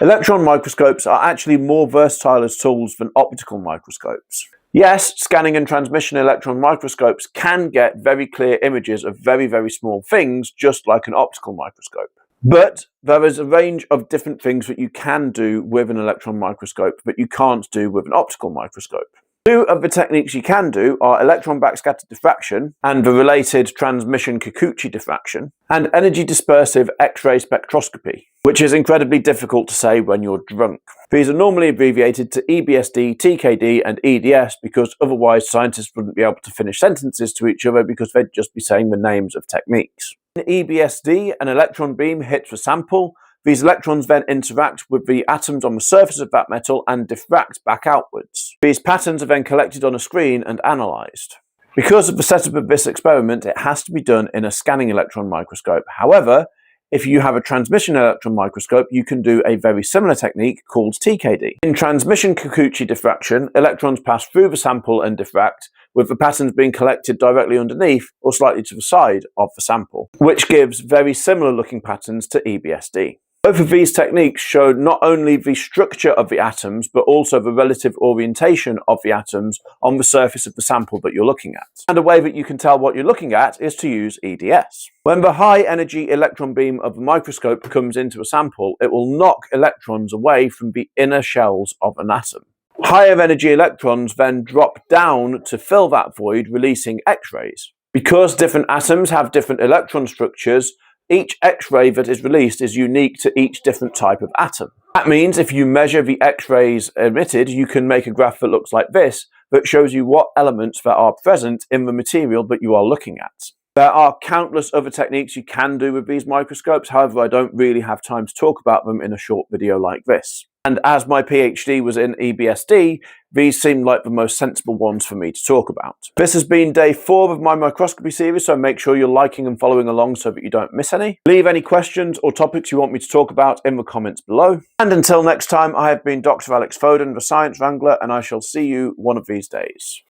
Electron microscopes are actually more versatile as tools than optical microscopes. Yes, scanning and transmission electron microscopes can get very clear images of very, very small things, just like an optical microscope. But there is a range of different things that you can do with an electron microscope that you can't do with an optical microscope. Two of the techniques you can do are electron backscatter diffraction and the related transmission Kikuchi diffraction, and energy dispersive X-ray spectroscopy, which is incredibly difficult to say when you're drunk. These are normally abbreviated to EBSD, TKD, and EDS because otherwise scientists wouldn't be able to finish sentences to each other because they'd just be saying the names of techniques. In EBSD, an electron beam hits the sample. These electrons then interact with the atoms on the surface of that metal and diffract back outwards. These patterns are then collected on a screen and analysed. Because of the setup of this experiment, it has to be done in a scanning electron microscope. However, if you have a transmission electron microscope, you can do a very similar technique called TKD. In transmission Kikuchi diffraction, electrons pass through the sample and diffract, with the patterns being collected directly underneath or slightly to the side of the sample, which gives very similar looking patterns to EBSD. Both of these techniques show not only the structure of the atoms, but also the relative orientation of the atoms on the surface of the sample that you're looking at. And a way that you can tell what you're looking at is to use EDS. When the high energy electron beam of the microscope comes into a sample, it will knock electrons away from the inner shells of an atom. Higher energy electrons then drop down to fill that void, releasing X-rays. Because different atoms have different electron structures, each X-ray that is released is unique to each different type of atom. That means if you measure the X-rays emitted, you can make a graph that looks like this, that shows you what elements that are present in the material that you are looking at. There are countless other techniques you can do with these microscopes, however I don't really have time to talk about them in a short video like this. And as my PhD was in EBSD, these seemed like the most sensible ones for me to talk about. This has been day 4 of my microscopy series, so make sure you're liking and following along so that you don't miss any. Leave any questions or topics you want me to talk about in the comments below. And until next time, I have been Dr. Alex Foden, the Science Wrangler, and I shall see you one of these days.